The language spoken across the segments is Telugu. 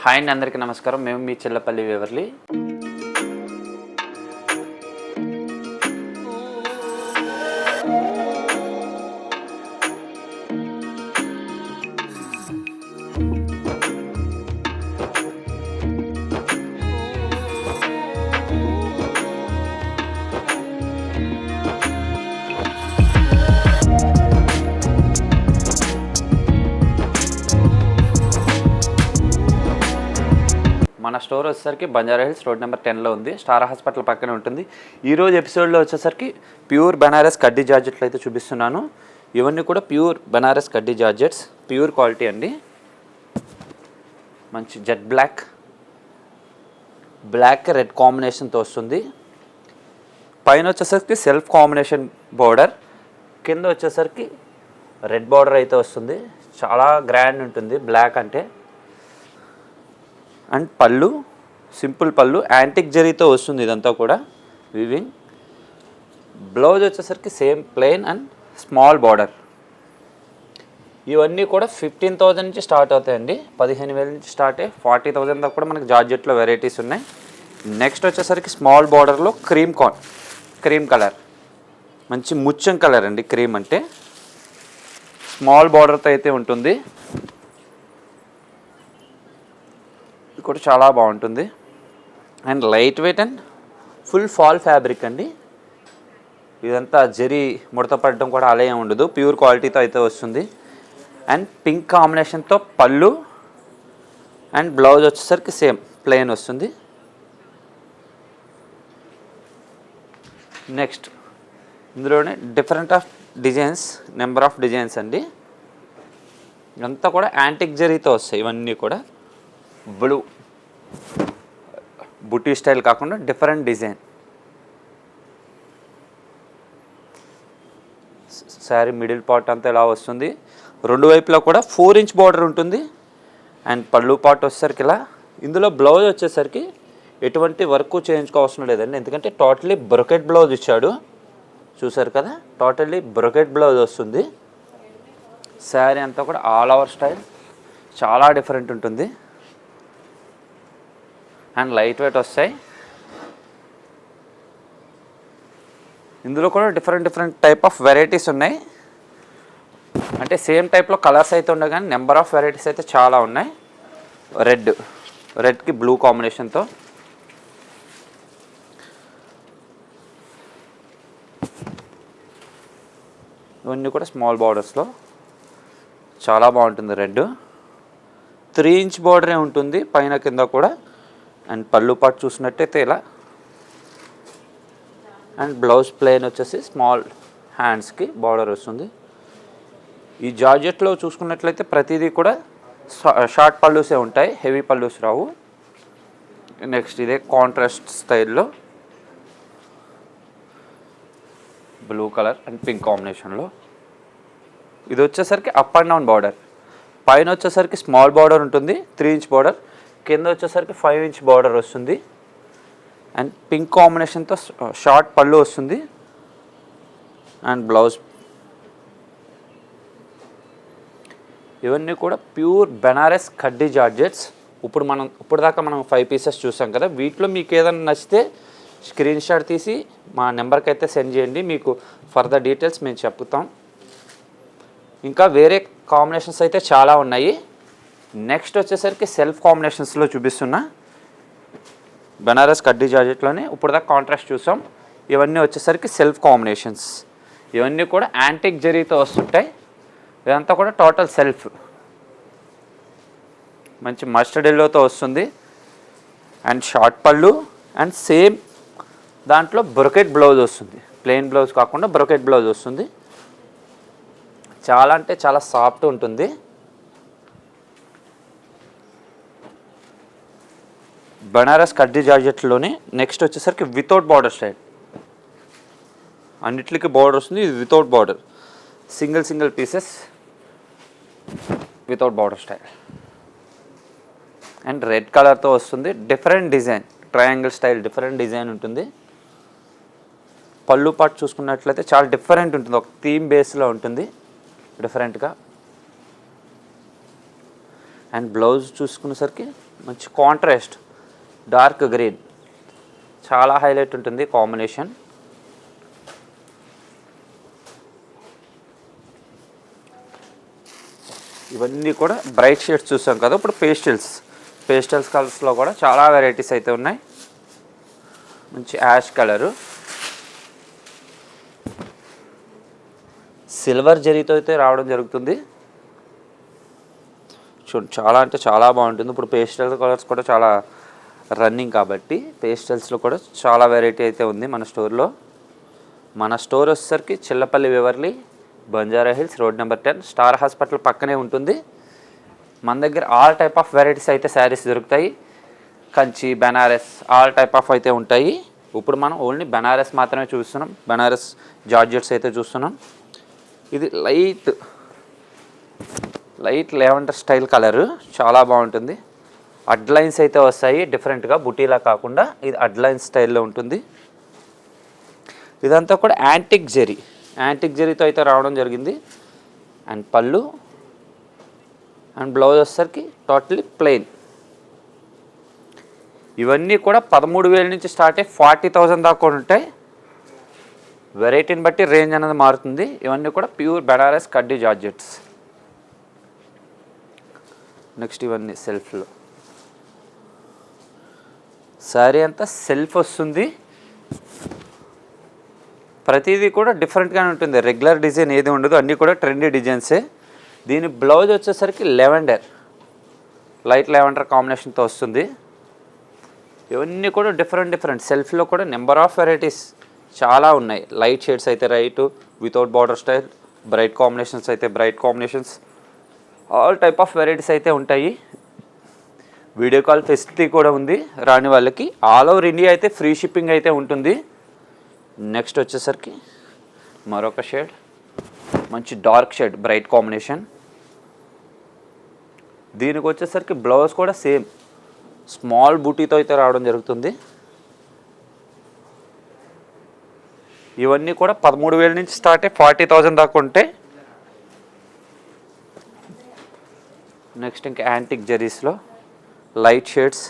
హాయ్ అండి, అందరికీ నమస్కారం. మేము మీ చిల్లపల్లి వేవర్లి. మన స్టోర్ వచ్చేసరికి బంజారా హిల్స్ రోడ్ నెంబర్ 10లో ఉంది. స్టార్ హాస్పిటల్ పక్కనే ఉంటుంది. ఈరోజు ఎపిసోడ్లో వచ్చేసరికి ప్యూర్ బనారస్ కడ్డీ జార్జెట్లు అయితే చూపిస్తున్నాను. ఇవన్నీ కూడా ప్యూర్ బనారస్ కడ్డీ జార్జెట్స్, ప్యూర్ క్వాలిటీ అండి. మంచి జెట్ బ్లాక్ రెడ్ కాంబినేషన్తో వస్తుంది. పైన వచ్చేసరికి సెల్ఫ్ కాంబినేషన్ బోర్డర్, కింద వచ్చేసరికి రెడ్ బార్డర్ అయితే వస్తుంది. చాలా గ్రాండ్ ఉంటుంది బ్లాక్ అంటే. అండ్ పళ్ళు సింపుల్ పళ్ళు, యాంటిక్ జరీతో వస్తుంది ఇదంతా కూడా వీవింగ్. బ్లౌజ్ వచ్చేసరికి same plain and small border. ఇవన్నీ కూడా 15,000 నుంచి స్టార్ట్ అవుతాయండి. 15,000 నుంచి స్టార్ట్ అయ్యి 40,000 దాకా కూడా మనకి జార్జెట్లో వెరైటీస్ ఉన్నాయి. నెక్స్ట్ వచ్చేసరికి స్మాల్ బార్డర్లో క్రీమ్ కలర్, మంచి ముచ్చం కలర్ అండి. క్రీమ్ అంటే స్మాల్ బార్డర్తో అయితే ఉంటుంది. ఇది కూడా చాలా బాగుంటుంది. And light weight and full fall fabric అండి. ఇదంతా జరీ ముడత పడడం కూడా అలా ఏమి ఉండదు, ప్యూర్ క్వాలిటీతో అయితే వస్తుంది. అండ్ పింక్ కాంబినేషన్తో పళ్ళు అండ్ బ్లౌజ్ వచ్చేసరికి సేమ్ ప్లెయిన్ వస్తుంది. నెక్స్ట్ ఇందులోనే different of designs, number of designs అండి. ఇదంతా కూడా యాంటిక్ జరీతో వస్తాయి. ఇవన్నీ కూడా బ్లూ బుటీ స్టైల్ కాకుండా different design. Sari middle part అంతా ఇలా వస్తుంది. రెండు వైపులా కూడా 4 ఇంచ్ బార్డర్ ఉంటుంది. అండ్ పళ్ళు పార్ట్ వచ్చేసరికి ఇలా. ఇందులో బ్లౌజ్ వచ్చేసరికి ఎటువంటి వర్క్ చేయించుకోవాల్సిన లేదండి, ఎందుకంటే టోటలీ బ్రొకెట్ బ్లౌజ్ ఇచ్చాడు. చూసారు కదా, టోటల్లీ బ్రొకెట్ బ్లౌజ్ వస్తుంది. శారీ అంతా కూడా ఆల్ ఓవర్ స్టైల్ చాలా డిఫరెంట్ ఉంటుంది. అండ్ లైట్ వెయిట్ వస్తాయి. ఇందులో కూడా డిఫరెంట్ టైప్ ఆఫ్ వెరైటీస్ ఉన్నాయి. అంటే సేమ్ టైప్లో కలర్స్ అయితే ఉన్నాయి, కానీ నెంబర్ ఆఫ్ వెరైటీస్ అయితే చాలా ఉన్నాయి. రెడ్కి బ్లూ కాంబినేషన్తో ఇవన్నీ కూడా స్మాల్ బార్డర్స్లో చాలా బాగుంటుంది. రెడ్ 3 ఇంచ్ బార్డరే ఉంటుంది పైన కింద కూడా. అండ్ పళ్ళు పాటు చూసినట్టయితే ఇలా. అండ్ బ్లౌజ్ ప్లెయిన్ వచ్చేసి స్మాల్ హ్యాండ్స్కి బార్డర్ వస్తుంది. ఈ జార్జెట్లో చూసుకున్నట్లయితే ప్రతిదీ కూడా షార్ట్ పళ్ళుసే ఉంటాయి, హెవీ పళ్ళుస్ రావు. నెక్స్ట్ ఇదే కాంట్రాస్ట్ స్టైల్లో బ్లూ కలర్ అండ్ పింక్ కాంబినేషన్లో. ఇది వచ్చేసరికి అప్ అండ్ డౌన్ బార్డర్. పైన వచ్చేసరికి స్మాల్ బార్డర్ ఉంటుంది, 3 ఇంచ్ బార్డర్. కింద వచ్చేసరికి 5 ఇంచ్ బార్డర్ వస్తుంది. అండ్ పింక్ కాంబినేషన్తో షార్ట్ పళ్ళు వస్తుంది. And blouse. ఇవన్నీ కూడా ప్యూర్ బెనారస్ కడ్డీ జార్జెట్స్. ఇప్పుడు దాకా మనం 5 పీసెస్ చూసాం కదా. వీటిలో మీకు ఏదైనా నచ్చితే స్క్రీన్ షాట్ తీసి మా నెంబర్కి అయితే సెండ్ చేయండి, మీకు ఫర్దర్ డీటెయిల్స్ మేము చెప్తాం. ఇంకా వేరే కాంబినేషన్స్ అయితే చాలా ఉన్నాయి. నెక్స్ట్ వచ్చేసరికి సెల్ఫ్ కాంబినేషన్స్లో చూపిస్తున్నా బనారస్ కడ్డీ జార్జెట్లోనే. ఇప్పుడు దాకా కాంట్రాస్ట్ చూసాం. ఇవన్నీ వచ్చేసరికి సెల్ఫ్ కాంబినేషన్స్. ఇవన్నీ కూడా యాంటిక్ జరీతో వస్తుంటాయి. ఇదంతా కూడా టోటల్ సెల్ఫ్. మంచి మస్టర్డ్ ఎల్లోతో వస్తుంది. అండ్ షార్ట్ పళ్ళు అండ్ సేమ్ దాంట్లో బ్రొకెట్ బ్లౌజ్ వస్తుంది. ప్లెయిన్ బ్లౌజ్ కాకుండా బ్రొకెట్ బ్లౌజ్ వస్తుంది. చాలా అంటే చాలా సాఫ్ట్ ఉంటుంది. బనారస్ కడ్డీ జార్జెట్లోనే నెక్స్ట్ వచ్చేసరికి వితౌట్ బార్డర్ స్టైల్. అన్నిటికి బార్డర్ వస్తుంది. ఇది without border, single pieces without border style. And red కలర్తో వస్తుంది. Different design, triangle style different design ఉంటుంది. పళ్ళు పాటు చూసుకున్నట్లయితే చాలా డిఫరెంట్ ఉంటుంది, ఒక థీమ్ బేస్లో ఉంటుంది డిఫరెంట్గా. అండ్ బ్లౌజ్ చూసుకునేసరికి మంచి కాంట్రాస్ట్ డార్క్ గ్రీన్, చాలా హైలైట్ ఉంటుంది కాంబినేషన్. ఇవన్నీ కూడా బ్రైట్ షేడ్స్ చూసాం కదా, ఇప్పుడు పేస్టల్స్ కలర్స్లో కూడా చాలా వెరైటీస్ అయితే ఉన్నాయి. మంచి యాష్ కలరు, సిల్వర్ జరీతో అయితే రావడం జరుగుతుంది. చూడండి చాలా అంటే చాలా బాగుంటుంది. ఇప్పుడు పేస్టల్ కలర్స్ కూడా చాలా రన్నింగ్ కాబట్టి పేస్టల్స్లో కూడా చాలా వెరైటీ అయితే ఉంది మన స్టోర్లో. మన స్టోర్ వచ్చేసరికి Chillapalli Weaverly, Banjara Hills, road number 10, star hospital పక్కనే ఉంటుంది. మన దగ్గర ఆల్ టైప్ ఆఫ్ వెరైటీస్ అయితే శారీస్ దొరుకుతాయి. Kanchi, Benaras all type of అయితే ఉంటాయి. ఇప్పుడు మనం ఓన్లీ బెనారస్ మాత్రమే చూస్తున్నాం. బెనారస్ జార్జెట్స్ అయితే చూస్తున్నాం. ఇది లైట్ లెవెండర్ స్టైల్ కలరు, చాలా బాగుంటుంది. అడ్ లైన్స్ అయితే వస్తాయి డిఫరెంట్గా, బుటీలా కాకుండా ఇది అడ్ లైన్స్ స్టైల్లో ఉంటుంది. ఇదంతా కూడా యాంటిక్ జరీతో అయితే రావడం జరిగింది. అండ్ పళ్ళు అండ్ బ్లౌజ్ వచ్చేసరికి టోటలీ ప్లెయిన్. ఇవన్నీ కూడా 13,000 నుంచి స్టార్ట్ అయ్యి 40,000 దాకా ఉంటాయి. వెరైటీని బట్టి రేంజ్ అనేది మారుతుంది. ఇవన్నీ కూడా ప్యూర్ బెనారస్ కడ్డీ జార్జెట్స్. నెక్స్ట్ ఇవన్నీ సెల్ఫ్లో, శారీ అంతా సెల్ఫ్ వస్తుంది. ప్రతిదీ కూడా డిఫరెంట్గానే ఉంటుంది. రెగ్యులర్ డిజైన్ ఏది ఉండదు, అన్నీ కూడా ట్రెండీ డిజైన్సే. దీని బ్లౌజ్ వచ్చేసరికి లైట్ లెవెండర్ కాంబినేషన్తో వస్తుంది. ఇవన్నీ కూడా డిఫరెంట్ సెల్ఫ్లో కూడా నెంబర్ ఆఫ్ వెరైటీస్ చాలా ఉన్నాయి. లైట్ షేడ్స్ అయితే right, without border style, bright combinations అయితే bright combinations, all type of varieties అయితే ఉంటాయి. వీడియో కాల్ ఫెసిలిటీ కూడా ఉంది రాని వాళ్ళకి. ఆల్ ఓవర్ ఇండియా అయితే ఫ్రీ షిప్పింగ్ అయితే ఉంటుంది. నెక్స్ట్ వచ్చేసరికి మరొక షేడ్, మంచి డార్క్ షేడ్, బ్రైట్ కాంబినేషన్. దీనికి వచ్చేసరికి బ్లౌజ్ కూడా సేమ్ స్మాల్ బూటీతో అయితే రావడం జరుగుతుంది. ఇవన్నీ కూడా 13,000 నుంచి స్టార్ట్ అయ్యి 40,000 దాకా ఉంటాయి. నెక్స్ట్ ఇంకా యాంటిక్ జరీస్లో లైట్ షేడ్స్,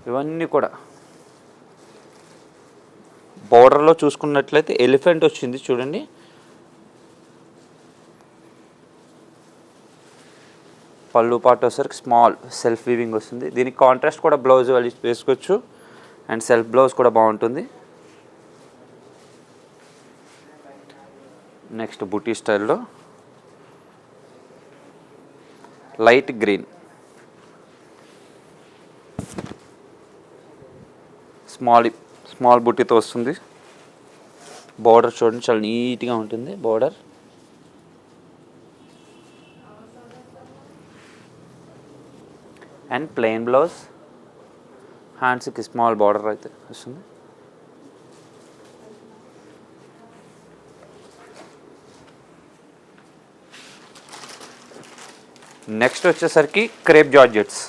ఇవన్నీ కూడా బోర్డర్లో చూసుకున్నట్లయితే ఎలిఫెంట్ వచ్చింది చూడండి. పళ్ళు పార్ట్ వచ్చేసరికి స్మాల్ సెల్ఫ్ వీవింగ్ వస్తుంది. దీనికి కాంట్రాస్ట్ కూడా బ్లౌజ్ వేసుకోవచ్చు. అండ్ సెల్ఫ్ బ్లౌజ్ కూడా బాగుంటుంది. నెక్స్ట్ బుటీ స్టైల్లో లైట్ గ్రీన్, స్మాల్ బుటీతో వస్తుంది. బార్డర్ చూడండి చాలా నీట్గా ఉంటుంది బార్డర్. అండ్ ప్లెయిన్ బ్లౌజ్, హ్యాండ్స్కి స్మాల్ బార్డర్ అయితే వస్తుంది. నెక్స్ట్ వచ్చేసరికి క్రేప్ జార్జెట్స్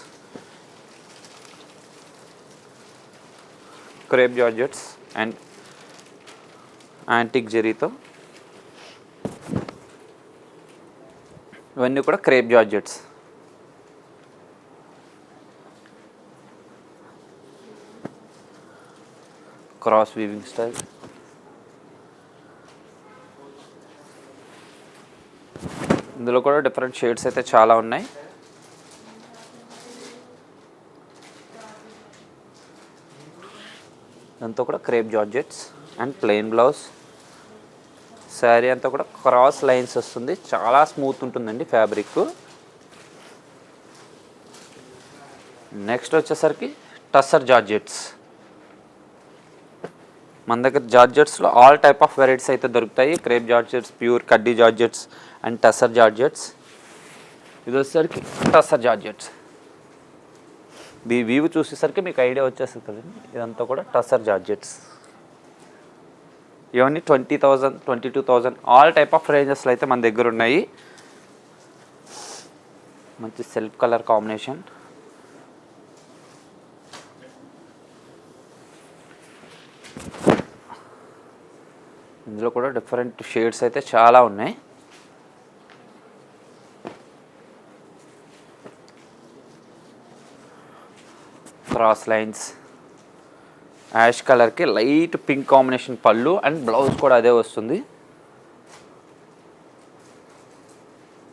అండ్ యాంటిక్ జరీతో, ఇవన్నీ కూడా crepe georgettes. Cross weaving style. ఇందులో కూడా డిఫరెంట్ షేడ్స్ అయితే చాలా ఉన్నాయి. దాంతో కూడా crepe georgettes and plain blouse. Sari అంతా కూడా క్రాస్ లైన్స్ వస్తుంది, చాలా స్మూత్ ఉంటుందండి ఫ్యాబ్రిక్. నెక్స్ట్ వచ్చేసరికి టస్సర్ జార్జెట్స్. మన దగ్గర జార్జెట్స్లో ఆల్ టైప్ ఆఫ్ వెరైటీస్ అయితే దొరుకుతాయి. క్రేప్ జార్జెట్స్, ప్యూర్ కడ్డీ జార్జెట్స్ అండ్ టస్సర్ జార్జెట్స్. ఇది వచ్చేసరికి టస్సర్ జార్జెట్స్. ఈ వీవ్ చూసేసరికి మీకు ఐడియా వచ్చేస్తుంది కదండి. ఇదంతా కూడా టస్సర్ జార్జెట్స్. ఇవన్నీ 20,000, 22,000 ఆల్ టైప్ ఆఫ్ రేంజెస్లో అయితే మన దగ్గర ఉన్నాయి. మంచి సెల్ఫ్ కలర్ కాంబినేషన్. ఇందులో కూడా డిఫరెంట్ షేడ్స్ అయితే చాలా ఉన్నాయి. క్రాస్ లైన్స్, యాష్ కలర్కి లైట్ పింక్ కాంబినేషన్ పళ్ళు అండ్ బ్లౌజ్ కూడా అదే వస్తుంది.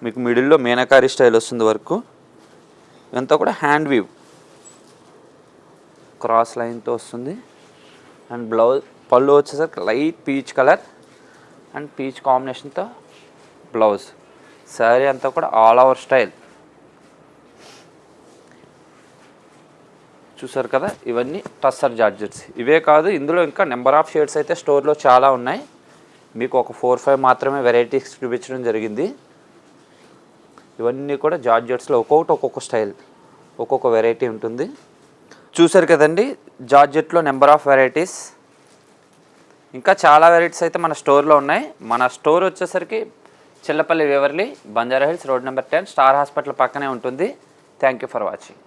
మీకు మిడిల్లో మీనాకారి స్టైల్ వస్తుంది వర్క్. ఇదంతా కూడా హ్యాండ్ వీవ్ క్రాస్ లైన్తో వస్తుంది. అండ్ బ్లౌజ్ పళ్ళు వచ్చేసరికి light peach colour and peach కాంబినేషన్తో బ్లౌజ్. శారీ అంతా కూడా ఆల్ ఓవర్ స్టైల్. చూసారు కదా, ఇవన్నీ టస్సర్ జార్జెట్స్. ఇవే కాదు, ఇందులో ఇంకా నెంబర్ ఆఫ్ షేడ్స్ అయితే స్టోర్లో చాలా ఉన్నాయి. మీకు ఒక 4-5 మాత్రమే వెరైటీస్ చూపించడం జరిగింది. ఇవన్నీ కూడా జార్జెట్స్లో ఒక్కొక్క స్టైల్, ఒక్కొక్క వెరైటీ ఉంటుంది. చూసారు కదండి, జార్జెట్లో నెంబర్ ఆఫ్ వెరైటీస్. ఇంకా చాలా వెరైటీస్ అయితే మన స్టోర్లో ఉన్నాయి. మన స్టోర్ వచ్చేసరికి Chillapalli Weaverly, Banjara Hills, road number 10, star hospital పక్కనే ఉంటుంది. Thank you for watching.